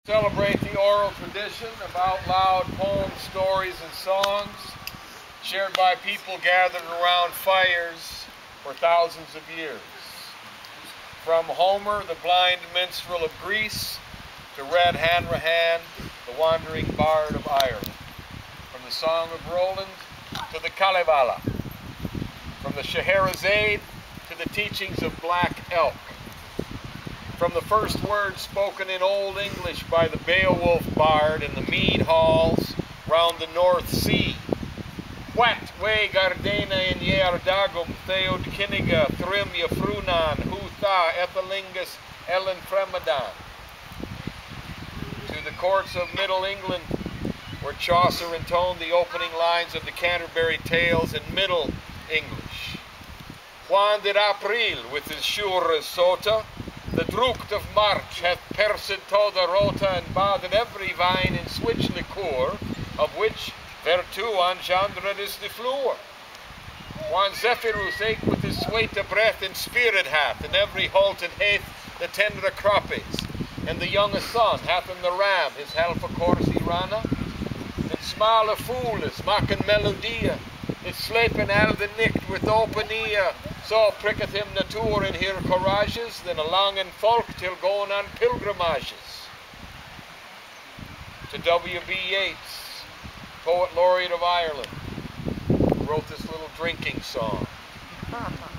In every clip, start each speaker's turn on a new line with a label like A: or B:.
A: Celebrate the oral tradition of out loud poems, stories, and songs shared by people gathered around fires for thousands of years. From Homer, the blind minstrel of Greece, to Red Hanrahan, the wandering bard of Ireland. From the Song of Roland to the Kalevala. From the Scheherazade to the teachings of Black Elk. From the first words spoken in Old English by the Beowulf bard in the mead halls round the North Sea. Wat we gardena in Yerdagum theod kiniga thrim yafrunan hutha ethalingus ellen fremadan. To the courts of Middle England, where Chaucer intoned the opening lines of the Canterbury Tales in Middle English. Juan de April with his sure sota, the Drucht of March hath perced toda rota and baden every vine in switch liqueur, of which vertu engendred is the floor. Juan Zephyrus eke with his sweet breath and spirit hath, and every halt and hath the tender croppies, and the younge son hath in the ram his halfa corsi rana, and smale foolis maken melodia, it slepen al the nicht with open ear, so pricketh him nature in her courages, then along in folk till going on pilgrimages. To W.B. Yeats, Poet Laureate of Ireland, who wrote this little drinking song.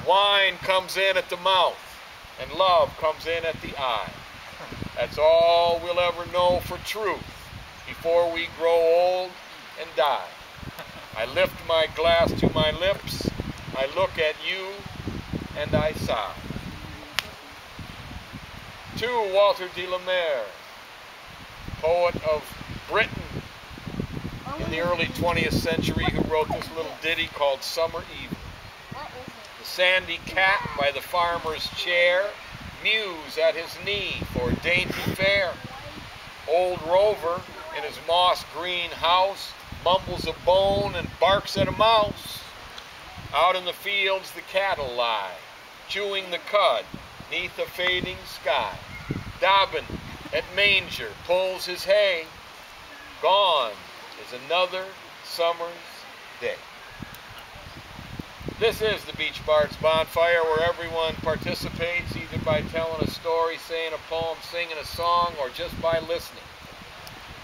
A: Wine comes in at the mouth, and love comes in at the eye. That's all we'll ever know for truth before we grow old and die. I lift my glass to my lips, I look at you, and I sigh. To Walter de la Mare, poet of Britain in the early 20th century, who wrote this little ditty called Summer Evening. The sandy cat by the farmer's chair mews at his knee for dainty fare. Old Rover in his moss green house mumbles a bone and barks at a mouse. Out in the fields the cattle lie, chewing the cud neath a fading sky. Dobbin at manger pulls his hay. Gone is another summer's day. This is the Beach Bards Bonfire, where everyone participates either by telling a story, saying a poem, singing a song, or just by listening.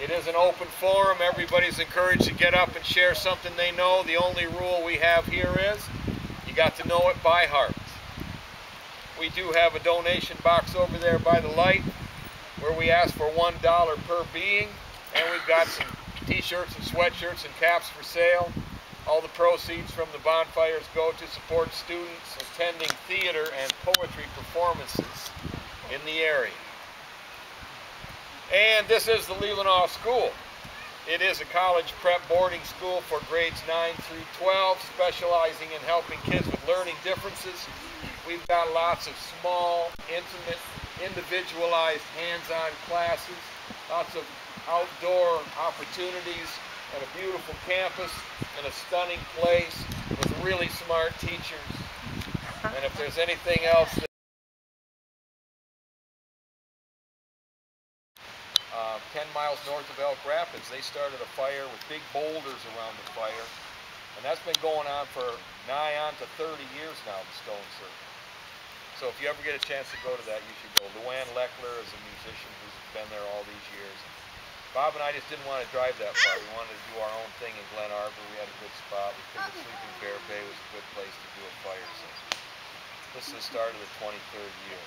A: It is an open forum. Everybody's encouraged to get up and share something they know. The only rule we have here is you got to know it by heart. We do have a donation box over there by the light where we ask for $1 per being, and we've got some t-shirts and sweatshirts and caps for sale. All the proceeds from the bonfires go to support students attending theater and poetry performances in the area. And this is the Leelanau School. It is a college prep boarding school for grades 9 through 12, specializing in helping kids with learning differences. We've got lots of small, intimate, individualized, hands-on classes, lots of outdoor opportunities, and a beautiful campus, and a stunning place with really smart teachers. And if there's anything else that 10 miles north of Elk Rapids, they started a fire with big boulders around the fire, and that's been going on for nigh on to 30 years now, the Stone Circle. So if you ever get a chance to go to that, you should go. Luann Leckler is a musician who's been there all these years. Bob and I just didn't want to drive that far. We wanted to do our own thing in Glen Arbor. We had a good spot. We figured Sleeping Bear Bay was a good place to do a fire. So this is the start of the 23rd year.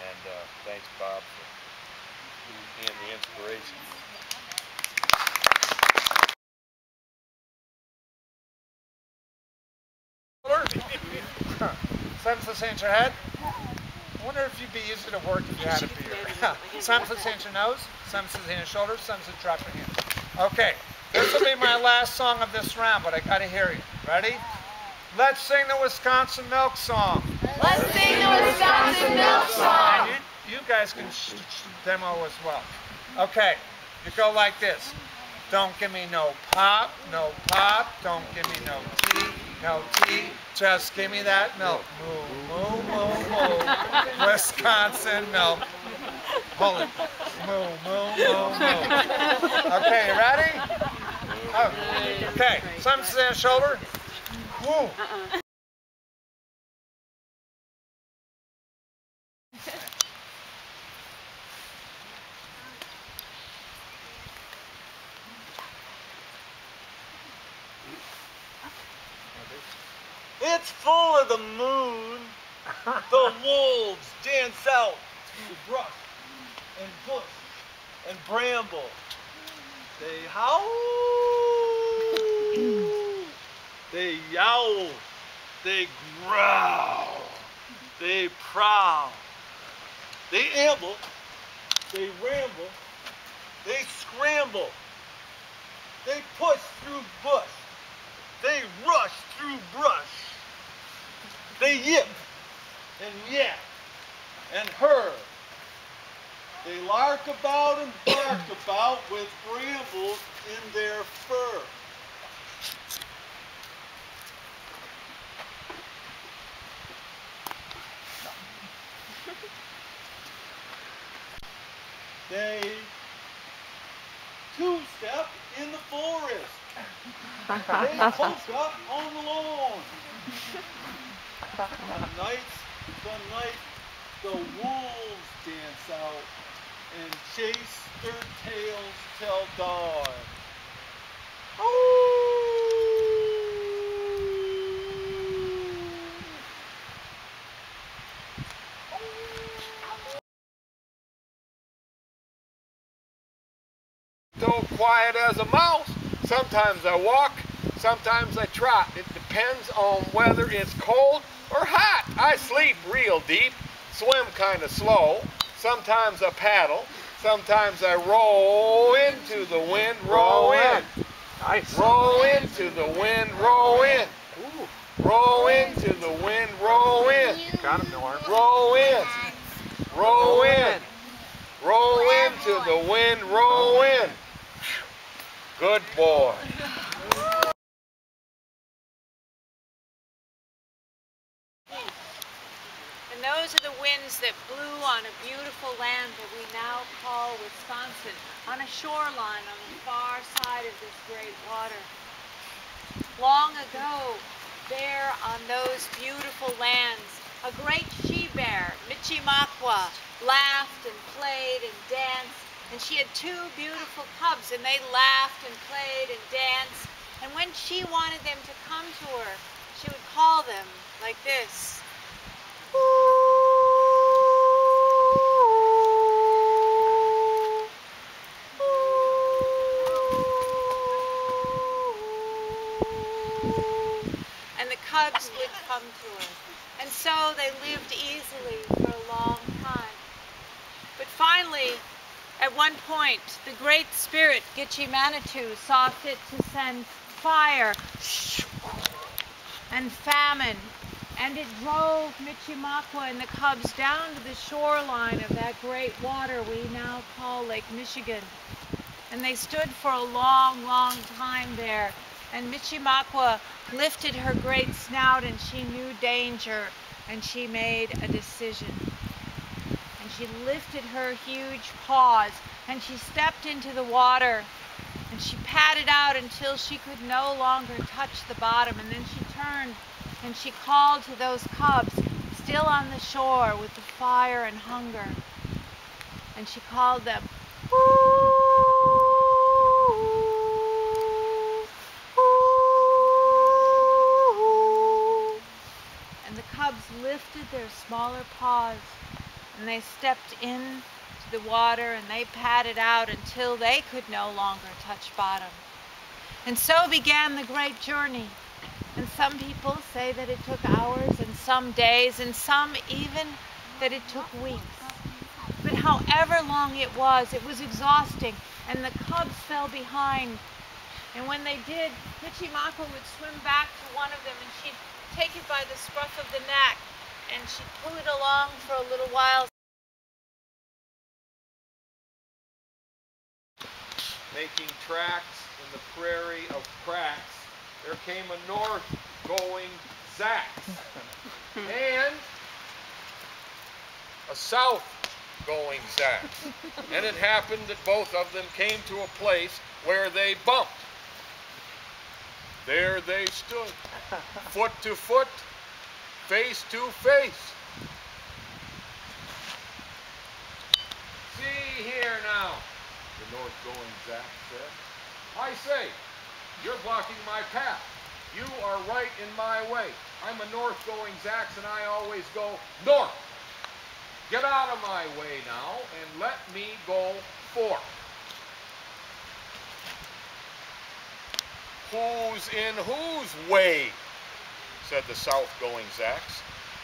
A: And thanks, Bob, for being the inspiration.
B: Senseless ain't your head. I wonder if you'd be easier to work if you had a beard. Senseless ain't your nose, senseless ain't your shoulders, senseless drop your hands. Okay, this will be my last song of this round, but I gotta hear you. Ready? Let's sing the Wisconsin Milk Song.
C: Let's sing the Wisconsin Milk Song.
B: And you guys can demo as well. Okay, you go like this. Don't give me no pop, don't give me no tea, just give me that milk. Moo, moo, moo, moo, Wisconsin milk. Hold it. Moo, moo, moo, moo. Okay, you ready? Oh, okay, some sit on shoulder. Woo.
D: It's full of the moon. The wolves dance out through brush and bush and bramble. They howl. They yowl. They growl. They prowl. They amble. They ramble. They scramble. They push through bush. They rush through brush. They yip and yap and hurr. They lark about and bark about with brambles in their fur. They two-step in the forest. They poke up on the lawn. The night, the wolves dance out and chase their tails till dawn.
A: So quiet as a mouse. Sometimes I walk, sometimes I trot. It depends on whether it's cold or hot. I sleep real deep, swim kind of slow. Sometimes I paddle, sometimes I roll into the wind, roll in.
B: Nice.
A: Roll into the wind, roll in. Roll into the wind, roll in.
B: Got him, Norm.
A: Roll in. Roll in. Roll into the wind, roll in. Good boy.
E: And those are the winds that blew on a beautiful land that we now call Wisconsin, on a shoreline on the far side of this great water. Long ago, there on those beautiful lands, a great she-bear, Mishemakwa, laughed and played and danced, and she had two beautiful cubs, and they laughed and played and danced, and when she wanted them to come to her, she would call them like this. And the cubs would come to her. And so they lived easily for a long time. But finally, at one point, the great spirit, Gitchi-Manitou, saw fit to send fire and famine. And it drove Mishemakwa and the cubs down to the shoreline of that great water we now call Lake Michigan. And they stood for a long, long time there. And Mishemakwa lifted her great snout, and she knew danger, and she made a decision. And she lifted her huge paws, and she stepped into the water, and she padded out until she could no longer touch the bottom. And then she turned and she called to those cubs, still on the shore with the fire and hunger. And she called them, "Ooh, ooh." And the cubs lifted their smaller paws, and they stepped in to the water, and they padded out until they could no longer touch bottom. And so began the great journey. And some people say that it took hours, and some days, and some even that it took weeks. But however long it was exhausting, and the cubs fell behind. And when they did, Mishemakwa would swim back to one of them, and she'd take it by the scruff of the neck, and she'd pull it along for a little while.
A: Making tracks in the prairie of cracks, there came a north-going Zax, and a south going Zacks. And it happened that both of them came to a place where they bumped. There they stood, foot to foot, face to face. See here now, the north-going Zack said. I say, you're blocking my path. You are right in my way. I'm a north-going Zacks and I always go north. Get out of my way now and let me go forth. Who's in whose way? Said the south-going Zacks.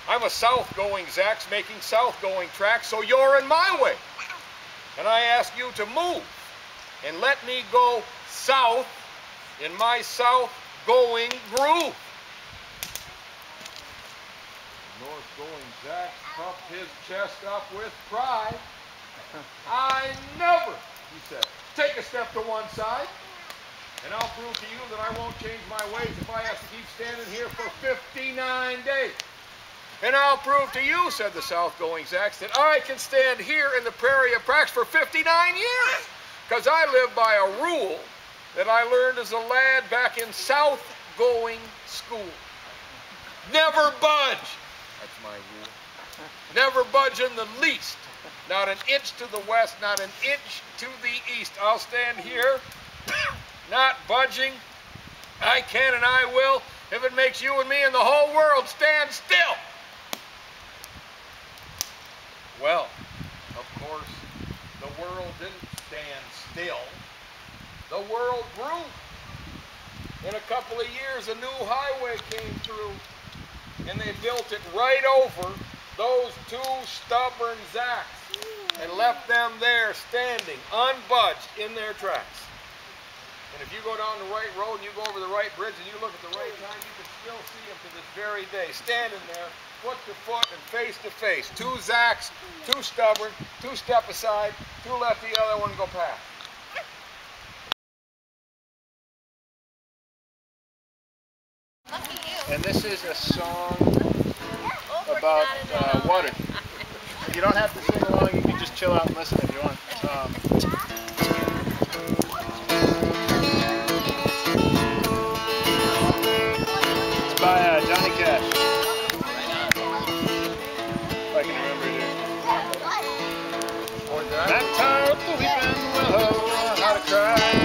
A: I'm a south-going Zacks making south-going tracks, so you're in my way. And I ask you to move and let me go south in my south-going groove. The north-going Zacks puffed his chest up with pride. I never, he said, take a step to one side. And I'll prove to you that I won't change my ways if I have to keep standing here for 59 days. And I'll prove to you, said the south-going Zacks, that I can stand here in the prairie of Prax for 59 years. Because I live by a rule that I learned as a lad back in south-going school. Never budge. That's my rule. Never budge in the least. Not an inch to the west, not an inch to the east. I'll stand here. Not budging. I can and I will if it makes you and me and the whole world stand still. Well, of course, the world didn't stand still. The world grew. In a couple of years, a new highway came through, and they built it right over those two stubborn Zacks and left them there standing, unbudged in their tracks. And if you go down the right road and you go over the right bridge and you look at the right time, you can still see them to this very day, standing there, foot to foot and face to face. Two Zacks, two stubborn, two step aside, two let the other one go past.
F: And this is a song about water. You don't have to sing along, you can just chill out and listen if you want. It's by Johnny Cash. If I can remember it. That tired of weeping willow, how to cry.